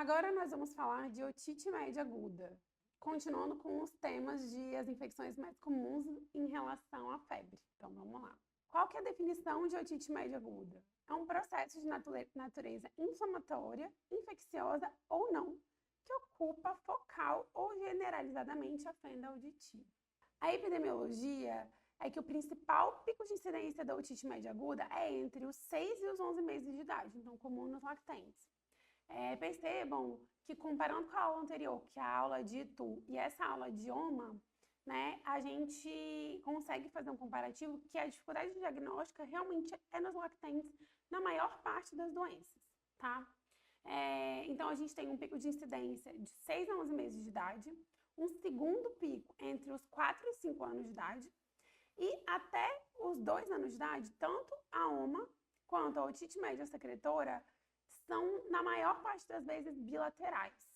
Agora nós vamos falar de otite média aguda, continuando com os temas de as infecções mais comuns em relação à febre. Então vamos lá. Qual que é a definição de otite média aguda? É um processo de natureza inflamatória, infecciosa ou não, que ocupa focal ou generalizadamente a fenda auditiva. A epidemiologia é que o principal pico de incidência da otite média aguda é entre os 6 e os 11 meses de idade, então comum nos lactentes. Percebam que, comparando com a aula anterior, que é a aula de ITU e essa aula de OMA, né, a gente consegue fazer um comparativo que a dificuldade diagnóstica realmente é nos lactentes na maior parte das doenças, tá? Então, a gente tem um pico de incidência de 6 a 11 meses de idade, um segundo pico entre os 4 e 5 anos de idade, e até os 2 anos de idade, tanto a OMA quanto a otite média secretora são, na maior parte das vezes, bilaterais.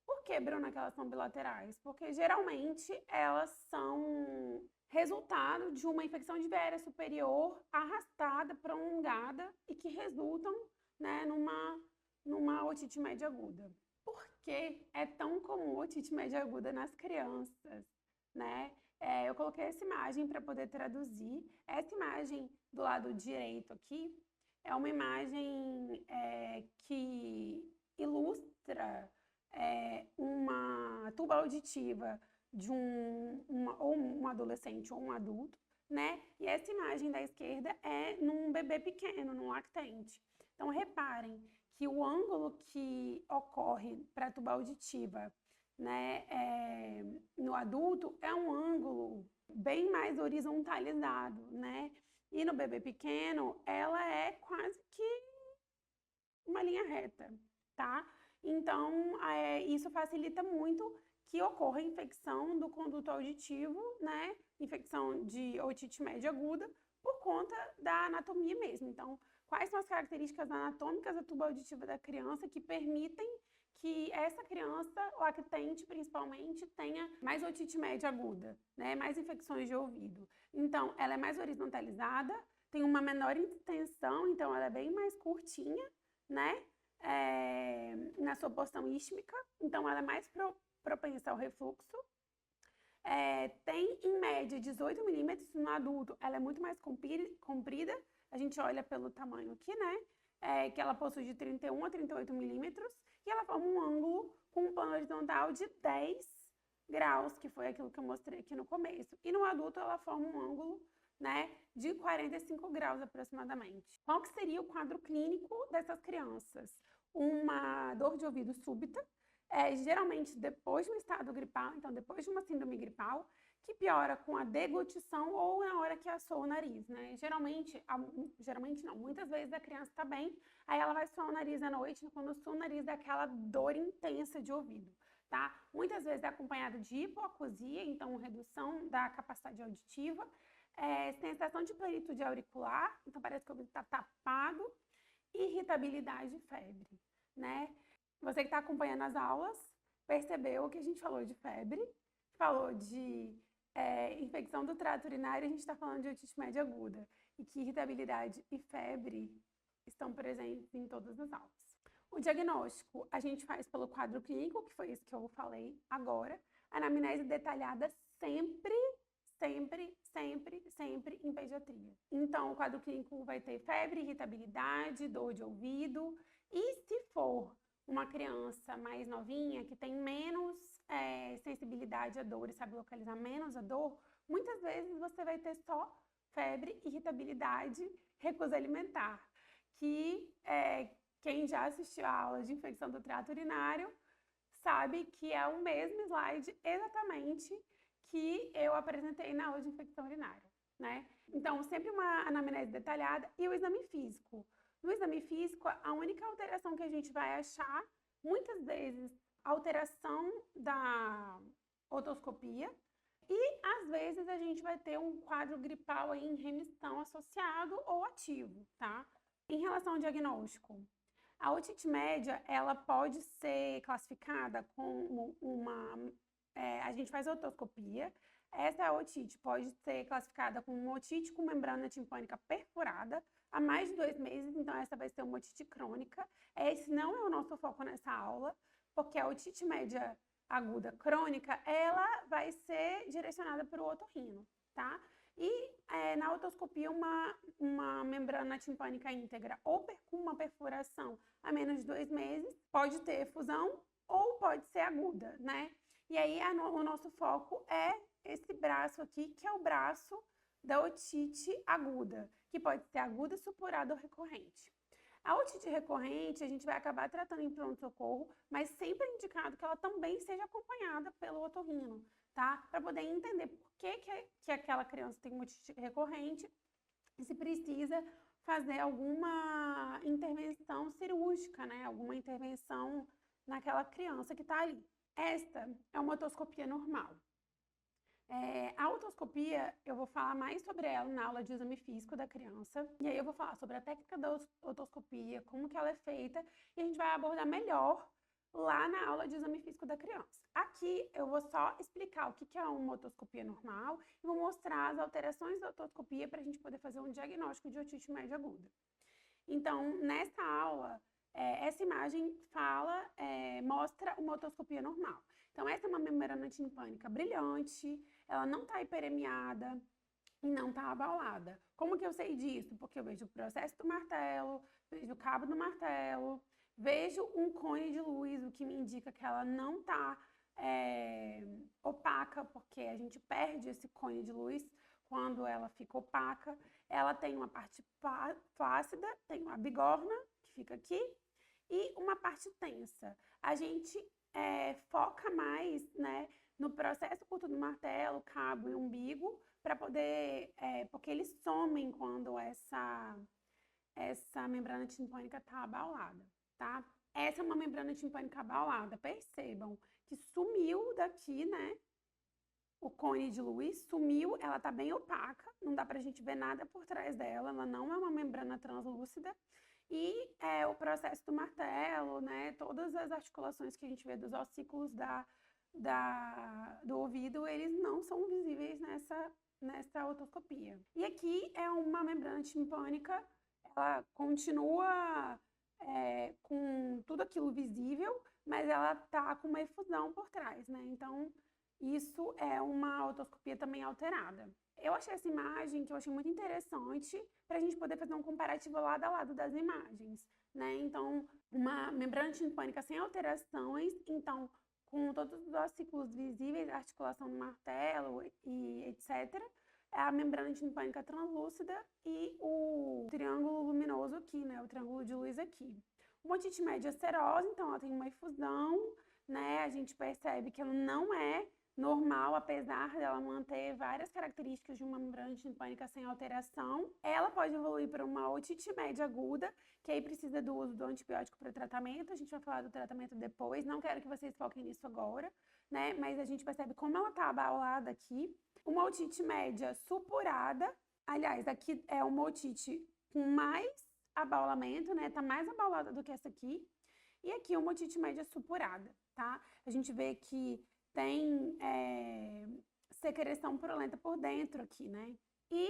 Por que, Bruna, que elas são bilaterais? Porque, geralmente, elas são resultado de uma infecção de via aérea superior arrastada, prolongada e que resultam, né, numa otite média aguda. Por que é tão comum otite média aguda nas crianças, né? Eu coloquei essa imagem para poder traduzir. Essa imagem do lado direito aqui é uma imagem que ilustra uma tuba auditiva de ou um adolescente ou um adulto, né? E essa imagem da esquerda é num bebê pequeno, num lactente. Então, reparem que o ângulo que ocorre para a tuba auditiva, né, no adulto é um ângulo bem mais horizontalizado, né? E no bebê pequeno, ela é quase que uma linha reta, tá? Então, isso facilita muito que ocorra infecção do conduto auditivo, né? Infecção de otite média aguda, por conta da anatomia mesmo. Então, quais são as características anatômicas da tuba auditiva da criança que permitem que essa criança, lactente principalmente, tenha mais otite média aguda, né? Mais infecções de ouvido. Então, ela é mais horizontalizada, tem uma menor extensão, então ela é bem mais curtinha, né? Na sua porção ístmica, então ela é mais propensa ao refluxo. Tem, em média, 18 milímetros no adulto, ela é muito mais comprida, a gente olha pelo tamanho aqui, né? Que ela possui de 31 a 38 milímetros, e ela forma um ângulo com um plano horizontal de 10 graus, que foi aquilo que eu mostrei aqui no começo. E no adulto ela forma um ângulo, né, de 45 graus aproximadamente. Qual que seria o quadro clínico dessas crianças? Uma dor de ouvido súbita, geralmente depois de um estado gripal, então depois de uma síndrome gripal, que piora com a deglutição ou na hora que assoa o nariz, né? Geralmente não, muitas vezes a criança está bem, aí ela vai suar o nariz à noite, quando sua o nariz dá aquela dor intensa de ouvido, tá? Muitas vezes é acompanhado de hipoacusia, então redução da capacidade auditiva, sensação de plenitude auricular, então parece que o ouvido está tapado, irritabilidade e febre, né? Você que está acompanhando as aulas, percebeu que a gente falou de febre, falou de infecção do trato urinário, a gente está falando de otite média aguda, e que irritabilidade e febre estão presentes em todas as aulas. O diagnóstico a gente faz pelo quadro clínico, que foi isso que eu falei agora, a anamnese detalhada sempre em pediatria. Então, o quadro clínico vai ter febre, irritabilidade, dor de ouvido, e se for uma criança mais novinha, que tem menos sensibilidade à dor e sabe localizar menos a dor, muitas vezes você vai ter só febre, irritabilidade, recusa alimentar, que quem já assistiu a aula de infecção do trato urinário sabe que é o mesmo slide exatamente que eu apresentei na aula de infecção urinária, né? Então, sempre uma anamnese detalhada e o exame físico. No exame físico, a única alteração que a gente vai achar, muitas vezes, alteração da otoscopia, e às vezes a gente vai ter um quadro gripal aí em remissão associado ou ativo, tá? Em relação ao diagnóstico, a otite média, ela pode ser classificada como a gente faz otoscopia. Essa otite pode ser classificada como uma otite com membrana timpânica perfurada, há mais de 2 meses, então essa vai ser uma otite crônica. Esse não é o nosso foco nessa aula, porque a otite média aguda crônica, ela vai ser direcionada para o otorrino, tá? E na otoscopia, uma membrana timpânica íntegra ou com uma perfuração a menos de 2 meses, pode ter efusão ou pode ser aguda, né? E aí o nosso foco é esse braço aqui, que é o braço da otite aguda, que pode ser aguda, supurada ou recorrente. A otite recorrente, a gente vai acabar tratando em pronto-socorro, mas sempre é indicado que ela também seja acompanhada pelo otorrino, tá? Para poder entender por que aquela criança tem uma otite recorrente e se precisa fazer alguma intervenção cirúrgica, né? Alguma intervenção naquela criança que está ali. Esta é uma otoscopia normal. A otoscopia, eu vou falar mais sobre ela na aula de exame físico da criança, e aí eu vou falar sobre a técnica da otoscopia, como que ela é feita, e a gente vai abordar melhor lá na aula de exame físico da criança. Aqui eu vou só explicar o que é uma otoscopia normal e vou mostrar as alterações da otoscopia para a gente poder fazer um diagnóstico de otite média aguda. Então, nessa aula, essa imagem mostra uma otoscopia normal. Então, essa é uma membrana timpânica brilhante, ela não está hiperemiada e não está abaulada. Como que eu sei disso? Porque eu vejo o processo do martelo, vejo o cabo do martelo, vejo um cone de luz, o que me indica que ela não está opaca, porque a gente perde esse cone de luz quando ela fica opaca. Ela tem uma parte flácida, tem uma bigorna, que fica aqui, e uma parte tensa. A gente foca mais, né, no processo curto do martelo, cabo e umbigo, para poder, porque eles somem quando essa membrana timpânica está abaulada, tá? Essa é uma membrana timpânica abaulada, percebam que sumiu daqui, né? O cone de luz sumiu, ela tá bem opaca, não dá pra gente ver nada por trás dela, ela não é uma membrana translúcida. E o processo do martelo, né, todas as articulações que a gente vê dos ossículos do ouvido, eles não são visíveis nessa otoscopia. E aqui é uma membrana timpânica, ela continua com tudo aquilo visível, mas ela tá com uma efusão por trás, né? Então, isso é uma otoscopia também alterada. Eu achei essa imagem que eu achei muito interessante para a gente poder fazer um comparativo lado a lado das imagens, né? Então, uma membrana timpânica sem alterações, então, com todos os ossículos visíveis, articulação do martelo e etc. É a membrana timpânica translúcida e o triângulo luminoso aqui, né? O triângulo de luz aqui. Uma otite média serosa, então, ela tem uma efusão, né? A gente percebe que ela não é normal, apesar dela manter várias características de uma membrana timpânica sem alteração. Ela pode evoluir para uma otite média aguda, que aí precisa do uso do antibiótico para o tratamento. A gente vai falar do tratamento depois, não quero que vocês foquem nisso agora, né? Mas a gente percebe como ela está abaulada aqui. Uma otite média supurada, aliás, aqui é uma otite com mais abaulamento, né? Tá mais abaulada do que essa aqui. E aqui uma otite média supurada, tá? A gente vê que tem secreção purulenta por dentro aqui, né? E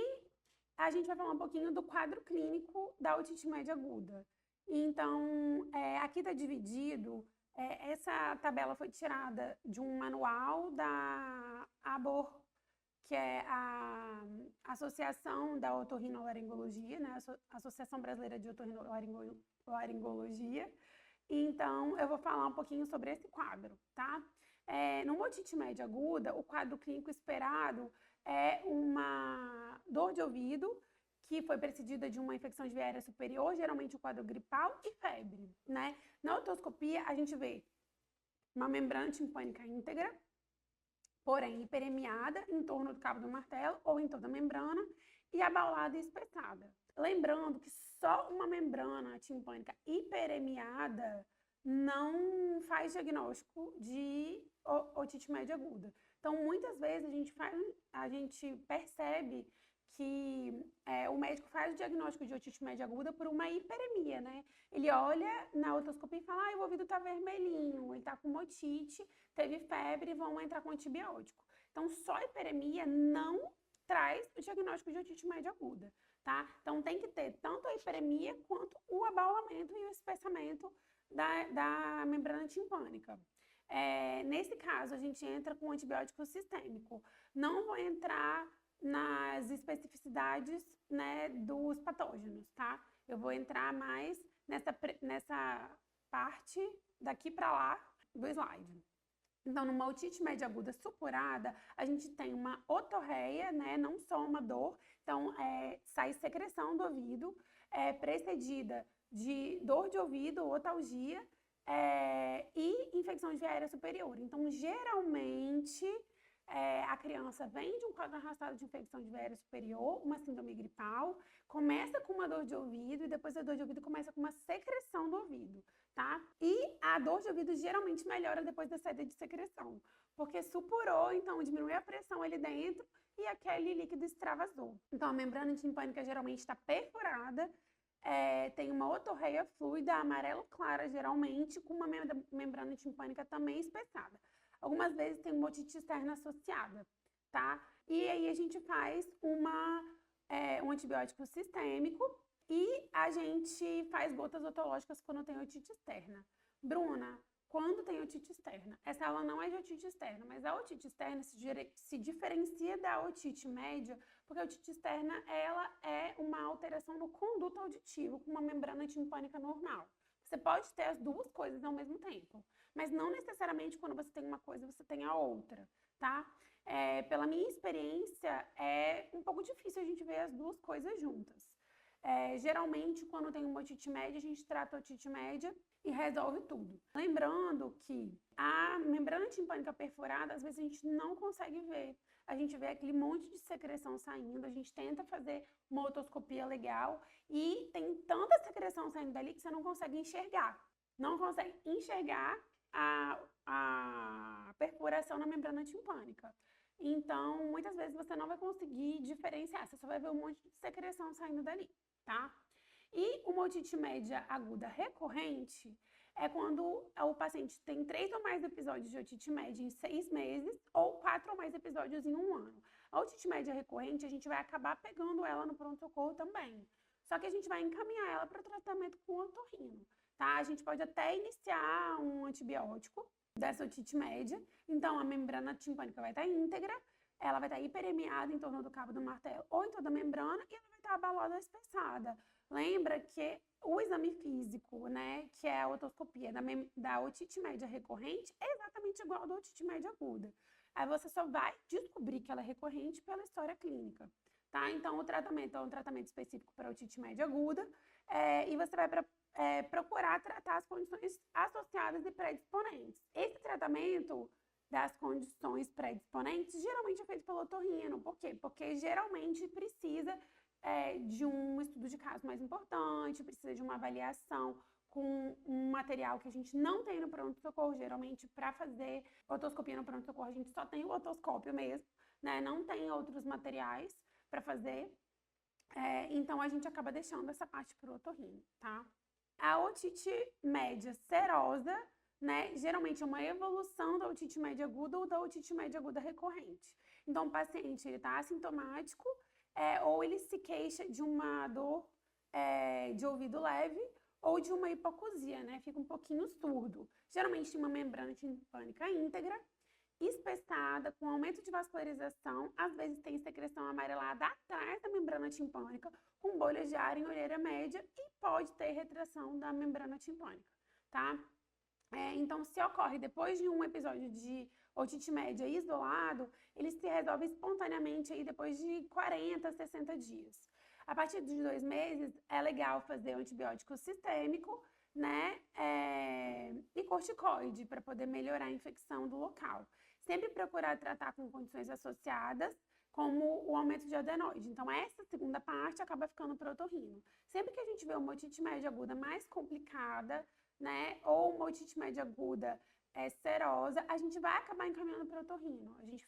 a gente vai falar um pouquinho do quadro clínico da otite média aguda. Então, aqui está dividido, essa tabela foi tirada de um manual da ABOR, que é a Associação da Otorrinolaringologia, né? Associação Brasileira de Otorrinolaringologia. Então, eu vou falar um pouquinho sobre esse quadro, tá? Numa otite média aguda, o quadro clínico esperado é uma dor de ouvido que foi precedida de uma infecção de via aérea superior, geralmente o quadro gripal e febre, né? Na otoscopia, a gente vê uma membrana timpânica íntegra, porém hiperemiada em torno do cabo do martelo ou em toda a membrana e abaulada e espessada. Lembrando que só uma membrana timpânica hiperemiada não faz diagnóstico de otite média aguda. Então, muitas vezes a gente percebe que o médico faz o diagnóstico de otite média aguda por uma hiperemia, né? Ele olha na otoscopia e fala, o ouvido tá vermelhinho, ele tá com otite, teve febre, vamos entrar com antibiótico. Então, só hiperemia não traz o diagnóstico de otite média aguda, tá? Então, tem que ter tanto a hiperemia quanto o abaulamento e o espessamento da membrana timpânica. Nesse caso, a gente entra com antibiótico sistêmico. Não vou entrar nas especificidades, né, dos patógenos, tá? Eu vou entrar mais nessa parte daqui para lá do slide. Então, numa otite média aguda supurada, a gente tem uma otorreia, né, não só uma dor. Então, sai secreção do ouvido, precedida de dor de ouvido, otalgia, e infecção de via aérea superior. Então, geralmente, a criança vem de um quadro arrastado de infecção de via aérea superior, uma síndrome gripal, começa com uma dor de ouvido e depois a dor de ouvido começa com uma secreção do ouvido, tá? E a dor de ouvido geralmente melhora depois da saída de secreção, porque supurou, então diminui a pressão ali dentro e aquele líquido extravasou. Então, a membrana timpânica geralmente está perfurada, tem uma otorreia fluida, amarelo clara, geralmente, com uma membrana timpânica também espessada. Algumas vezes tem uma otite externa associada, tá? E aí a gente faz um antibiótico sistêmico e a gente faz gotas otológicas quando tem otite externa. Bruna, quando tem otite externa? Essa aula não é de otite externa, mas a otite externa se diferencia da otite média, porque a otite externa, ela é uma alteração no conduto auditivo com uma membrana timpânica normal. Você pode ter as duas coisas ao mesmo tempo, mas não necessariamente quando você tem uma coisa, você tem a outra, tá? Pela minha experiência, é um pouco difícil a gente ver as duas coisas juntas. Geralmente, quando tem uma otite média, a gente trata a otite média e resolve tudo. Lembrando que a membrana timpânica perfurada, às vezes a gente não consegue ver. A gente vê aquele monte de secreção saindo, a gente tenta fazer uma otoscopia legal e tem tanta secreção saindo dali que você não consegue enxergar. Não consegue enxergar a perfuração na membrana timpânica. Então, muitas vezes você não vai conseguir diferenciar, você só vai ver um monte de secreção saindo dali, tá? E uma otite média aguda recorrente é quando o paciente tem 3 ou mais episódios de otite média em 6 meses ou 4 ou mais episódios em 1 ano. A otite média recorrente, a gente vai acabar pegando ela no pronto-socorro também. Só que a gente vai encaminhar ela para tratamento com otorrino, tá? A gente pode até iniciar um antibiótico dessa otite média. Então, a membrana timpânica vai estar íntegra, ela vai estar hiperemiada em torno do cabo do martelo ou em toda a membrana e ela vai estar abalada ou espessada. Lembra que o exame físico, né, que é a otoscopia da otite média recorrente, é exatamente igual ao da otite média aguda. Aí você só vai descobrir que ela é recorrente pela história clínica, tá? Então, o tratamento é um tratamento específico para otite média aguda, e você vai procurar tratar as condições associadas e predisponentes. Esse tratamento das condições predisponentes geralmente é feito pelo otorrino. Por quê? Porque geralmente precisa de um estudo de caso mais importante, precisa de uma avaliação com um material que a gente não tem no pronto-socorro. Geralmente, para fazer otoscopia no pronto-socorro, a gente só tem o otoscópio mesmo, né? Não tem outros materiais para fazer. Então, a gente acaba deixando essa parte para o otorrino, tá? A otite média serosa, né, geralmente é uma evolução da otite média aguda ou da otite média aguda recorrente. Então, o paciente está assintomático, ou ele se queixa de uma dor de ouvido leve ou de uma hipoacusia, né? Fica um pouquinho surdo. Geralmente tem uma membrana timpânica íntegra, espessada, com aumento de vascularização, às vezes tem secreção amarelada atrás da membrana timpânica, com bolhas de ar em orelha média e pode ter retração da membrana timpânica, tá? Então, se ocorre depois de um episódio de otite média isolado, ele se resolve espontaneamente aí depois de 40, 60 dias. A partir de 2 meses, é legal fazer um antibiótico sistêmico, né, e corticoide, para poder melhorar a infecção do local. Sempre procurar tratar com condições associadas, como o aumento de adenoide. Então, essa segunda parte acaba ficando para o otorrino. Sempre que a gente vê uma otite média aguda mais complicada, né, ou uma otite média aguda serosa, a gente vai acabar encaminhando para o otorrino. A gente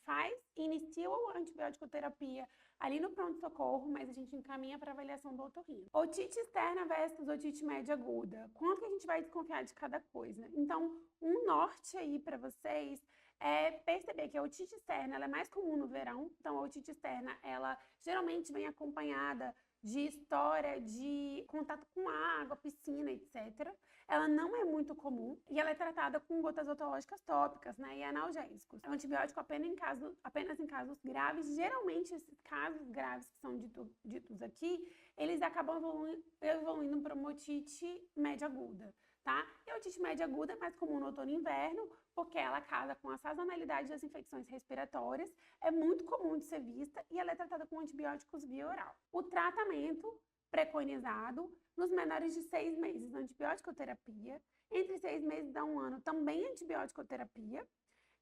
inicia a antibiótico terapia ali no pronto-socorro, mas a gente encaminha para avaliação do otorrino. Otite externa versus otite média aguda. Quanto que a gente vai desconfiar de cada coisa? Então, um norte aí para vocês é perceber que a otite externa ela é mais comum no verão. Então, a otite externa, ela geralmente vem acompanhada de história de contato com água, piscina, etc. Ela não é muito comum e ela é tratada com gotas otológicas tópicas, né, e analgésicos. É um antibiótico apenas em casos graves. Geralmente, esses casos graves que são ditos aqui, eles acabam evoluindo para uma otite média aguda, tá? E a otite média aguda é mais comum no outono e inverno, porque ela casa com a sazonalidade das infecções respiratórias, é muito comum de ser vista e ela é tratada com antibióticos via oral. O tratamento preconizado nos menores de 6 meses, antibiótico-terapia, entre 6 meses a 1 ano, também antibiótico-terapia,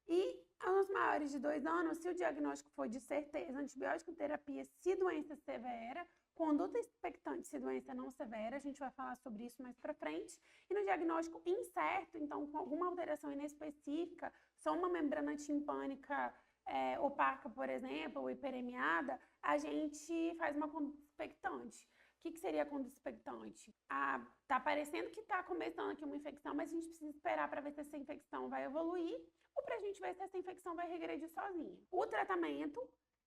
e aos maiores de 2 anos, se o diagnóstico for de certeza, antibiótico-terapia se doença severa, conduta expectante se doença não severa, a gente vai falar sobre isso mais para frente, e no diagnóstico incerto, então com alguma alteração inespecífica, só uma membrana timpânica opaca, por exemplo, ou hiperemiada, a gente faz uma conduta expectante. O que seria a conduta expectante? Tá parecendo que está começando aqui uma infecção, mas a gente precisa esperar para ver se essa infecção vai evoluir ou para a gente ver se essa infecção vai regredir sozinha. O tratamento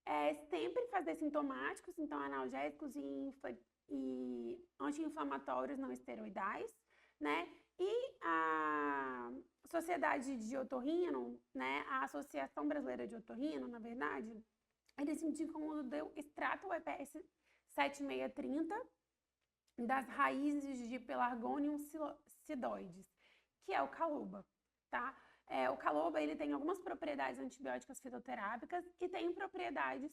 é sempre fazer sintomáticos, então analgésicos e anti-inflamatórios não esteroidais, né? E a Sociedade de Otorrino, né? A Associação Brasileira de Otorrino, na verdade, eles indicam o uso do extrato EPS 7630 das raízes de Pelargonium psidoides, que é o caloba, tá? O caloba, ele tem algumas propriedades antibióticas fitoterápicas e tem propriedades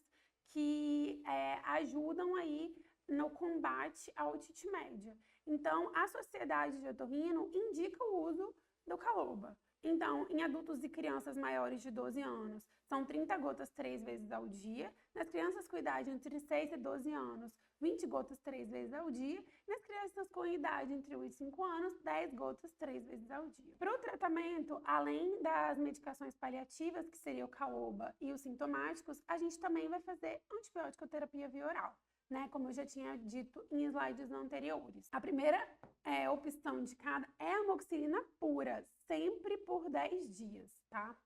que ajudam aí no combate à otite média. Então, a Sociedade de Otorrino indica o uso do caloba. Então, em adultos e crianças maiores de 12 anos, são 30 gotas 3 vezes ao dia. Nas crianças com idade entre 6 e 12 anos, 20 gotas 3 vezes ao dia. Nas crianças com idade entre 1 e 5 anos, 10 gotas 3 vezes ao dia. Para o tratamento, além das medicações paliativas, que seria o caloba, e os sintomáticos, a gente também vai fazer antibiótico-terapia via oral, né? Como eu já tinha dito em slides anteriores. A primeira opção indicada é a amoxicilina pura, sempre por 10 dias, tá?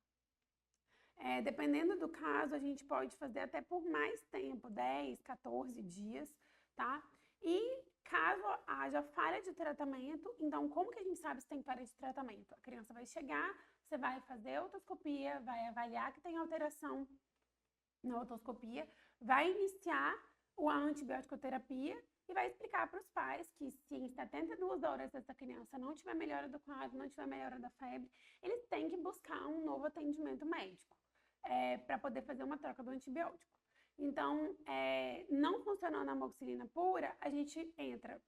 Dependendo do caso, a gente pode fazer até por mais tempo, 10, 14 dias, tá? E caso haja falha de tratamento, então como que a gente sabe se tem falha de tratamento? A criança vai chegar, você vai fazer a otoscopia, vai avaliar que tem alteração na otoscopia, vai iniciar a antibiótico-terapia e vai explicar para os pais que se em 72 horas essa criança não tiver melhora do quadro, não tiver melhora da febre, eles têm que buscar um novo atendimento médico para poder fazer uma troca do antibiótico. Então, não funcionando a amoxicilina pura, a gente entra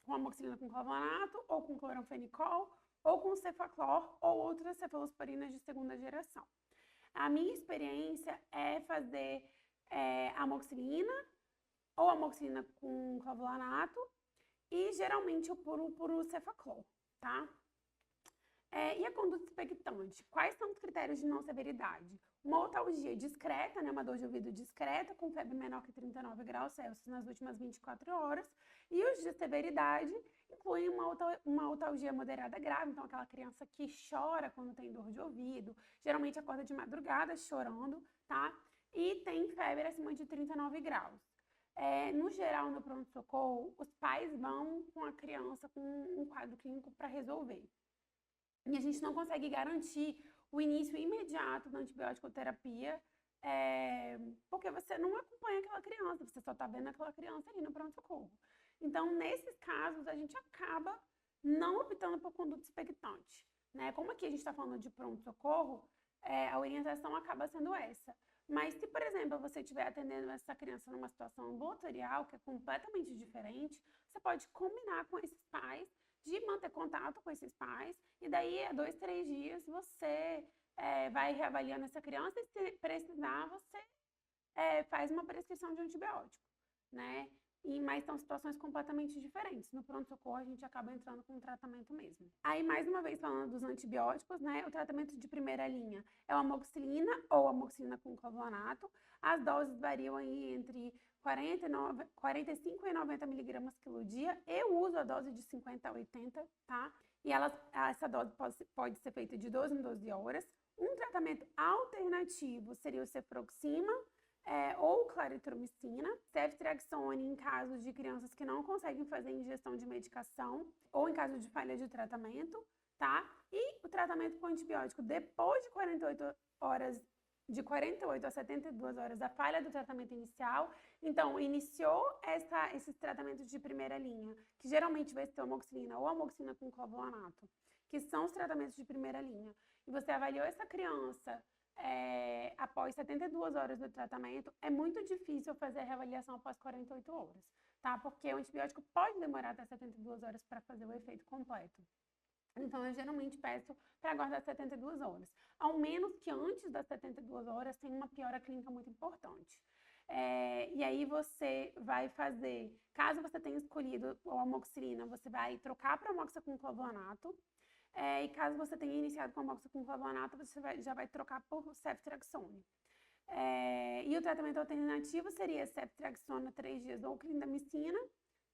com amoxicilina com clavulato, ou com cloramfenicol, ou com cefaclor, ou outras cefalosporinas de segunda geração. A minha experiência é fazer amoxicilina, ou amoxicilina com clavulato, e geralmente eu puro cefaclor, tá? E a conduta expectante? Quais são os critérios de não severidade? Uma otalgia discreta, né, uma dor de ouvido discreta, com febre menor que 39 graus Celsius nas últimas 24 horas. E os de severidade incluem uma otalgia moderada grave, então aquela criança que chora quando tem dor de ouvido, geralmente acorda de madrugada chorando, tá? E tem febre acima de 39 graus. No geral, no pronto-socorro, os pais vão com a criança com um quadro clínico para resolver. E a gente não consegue garantir o início imediato da antibiótico-terapia, porque você não acompanha aquela criança, você só está vendo aquela criança ali no pronto-socorro. Então, nesses casos, a gente acaba não optando por conduta expectante, né? Como aqui a gente está falando de pronto-socorro, a orientação acaba sendo essa. Mas se, por exemplo, você estiver atendendo essa criança numa situação ambulatorial, que é completamente diferente, você pode combinar com esses pais de manter contato com esses pais, e daí a 2, 3 dias você vai reavaliando essa criança e se precisar você faz uma prescrição de antibiótico, né? Mas são situações completamente diferentes. No pronto-socorro, a gente acaba entrando com um tratamento mesmo. Aí, mais uma vez, falando dos antibióticos, né? O tratamento de primeira linha é a amoxicilina ou amoxicilina com clavulato. As doses variam aí entre 45 e 90 miligramas quilo dia. Eu uso a dose de 50 a 80, tá? E essa dose pode ser feita de 12 em 12 horas. Um tratamento alternativo seria o cefuroxima, ou claritromicina, ceftriaxone em casos de crianças que não conseguem fazer ingestão de medicação, ou em caso de falha de tratamento, tá? E o tratamento com antibiótico depois de 48 horas, de 48 a 72 horas da falha do tratamento inicial. Então, iniciou esses tratamentos de primeira linha, que geralmente vai ser amoxicilina ou amoxicilina com clavulanato, que são os tratamentos de primeira linha. E você avaliou essa criança após 72 horas do tratamento, é muito difícil fazer a reavaliação após 48 horas, tá? Porque o antibiótico pode demorar até 72 horas para fazer o efeito completo. Então, eu geralmente peço para aguardar 72 horas. Ao menos que antes das 72 horas tenha uma piora clínica muito importante. E aí você vai fazer, caso você tenha escolhido a amoxicilina, você vai trocar para amoxicilina com clavulanato. E caso você tenha iniciado com amoxicilina com clavulanato, você já vai trocar por ceftriaxone. E o tratamento alternativo seria ceftriaxona 3 dias ou clindamicina,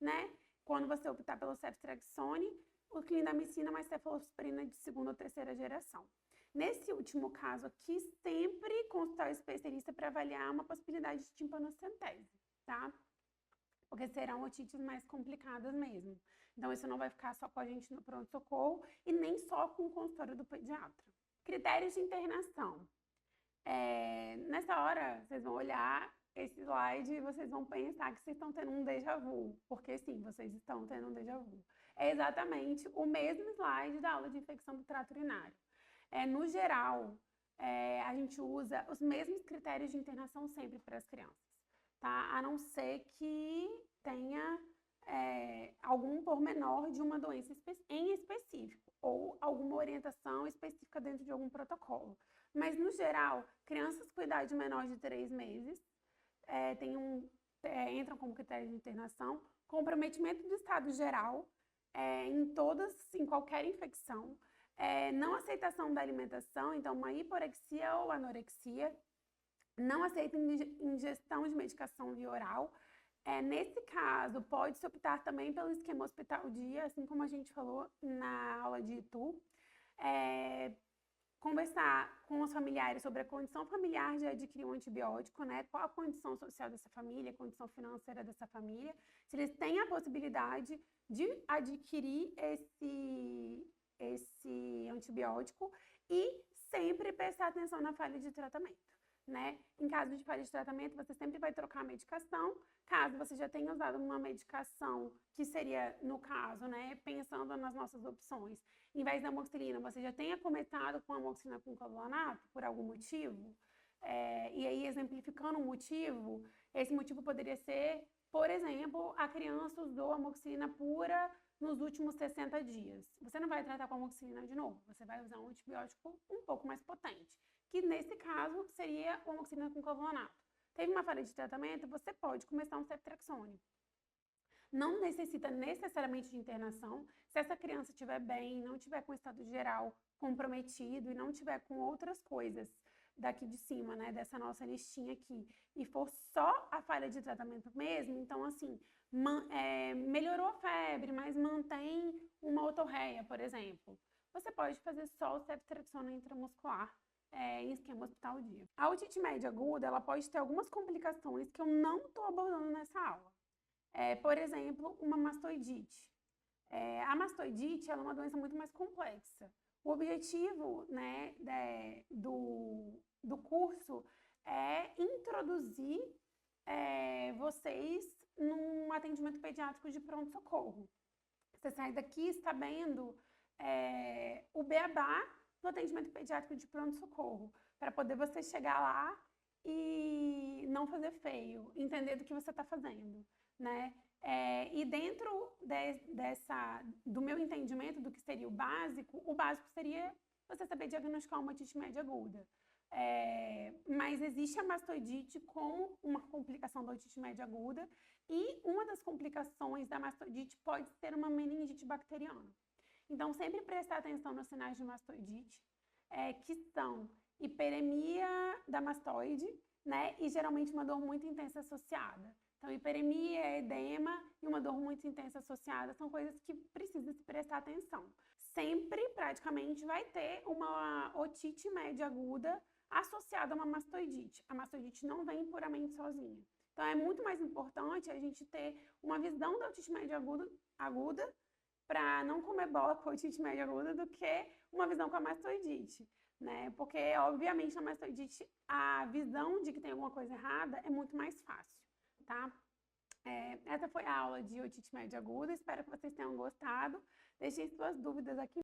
né? Quando você optar pelo ceftriaxone, o clindamicina mais cefalosporina de segunda ou terceira geração. Nesse último caso aqui, sempre consultar o especialista para avaliar uma possibilidade de timpanocentese, tá? Porque serão otites mais complicadas mesmo. Então, isso não vai ficar só com a gente no pronto-socorro e nem só com o consultório do pediatra. Critérios de internação. Nessa hora, vocês vão olhar esse slide e vocês vão pensar que vocês estão tendo um déjà vu, porque sim, vocês estão tendo um déjà vu. É exatamente o mesmo slide da aula de infecção do trato urinário. No geral, a gente usa os mesmos critérios de internação sempre para as crianças, tá? A não ser que tenha algum pormenor de uma doença em específico ou alguma orientação específica dentro de algum protocolo. Mas, no geral, crianças com idade menor de 3 meses entram como critério de internação, comprometimento do estado geral em qualquer infecção, não aceitação da alimentação, então uma hiporexia ou anorexia, não aceita ingestão de medicação via oral. Nesse caso, pode-se optar também pelo esquema hospital-dia, assim como a gente falou na aula de ITU. Conversar com os familiares sobre a condição familiar de adquirir um antibiótico, né? Qual a condição social dessa família, a condição financeira dessa família, se eles têm a possibilidade de adquirir esse antibiótico e sempre prestar atenção na falha de tratamento, né? Em caso de falha de tratamento, você sempre vai trocar a medicação. Caso você já tenha usado uma medicação, que seria, no caso, né, pensando nas nossas opções, em vez da amoxicilina, você já tenha começado com a amoxicilina com clavulanato, por algum motivo, e aí exemplificando um motivo, esse motivo poderia ser, por exemplo, a criança usou amoxicilina pura nos últimos 60 dias. Você não vai tratar com amoxicilina de novo, você vai usar um antibiótico um pouco mais potente, que nesse caso seria a amoxicilina com clavulanato. Teve uma falha de tratamento, você pode começar um ceftriaxone. Não necessita necessariamente de internação. Se essa criança estiver bem, não estiver com o estado geral comprometido e não estiver com outras coisas daqui de cima, né, dessa nossa listinha aqui, e for só a falha de tratamento mesmo, então, assim, melhorou a febre, mas mantém uma otorreia, por exemplo, você pode fazer só o ceftriaxone intramuscular em esquema hospital-dia. A otite média aguda, ela pode ter algumas complicações que eu não estou abordando nessa aula. Por exemplo, uma mastoidite. A mastoidite ela é uma doença muito mais complexa. O objetivo, né, do curso é introduzir vocês num atendimento pediátrico de pronto-socorro. Você sai daqui sabendo o beabá do atendimento pediátrico de pronto-socorro, para poder você chegar lá e não fazer feio, entender do que você está fazendo, né? E dentro do meu entendimento do que seria o básico seria você saber diagnosticar uma otite média aguda. Mas existe a mastoidite como uma complicação da otite média aguda e uma das complicações da mastoidite pode ser uma meningite bacteriana. Então, sempre prestar atenção nos sinais de mastoidite, que são hiperemia da mastoide, né? E geralmente uma dor muito intensa associada. Então, hiperemia, edema e uma dor muito intensa associada são coisas que precisa se prestar atenção. sempre, praticamente, vai ter uma otite média aguda associada a uma mastoidite. A mastoidite não vem puramente sozinha. Então, é muito mais importante a gente ter uma visão da otite média aguda para não comer bola com otite média aguda do que uma visão com a mastoidite, né? Porque, obviamente, na mastoidite, a visão de que tem alguma coisa errada é muito mais fácil, tá? Essa foi a aula de otite média aguda. Espero que vocês tenham gostado. Deixem suas dúvidas aqui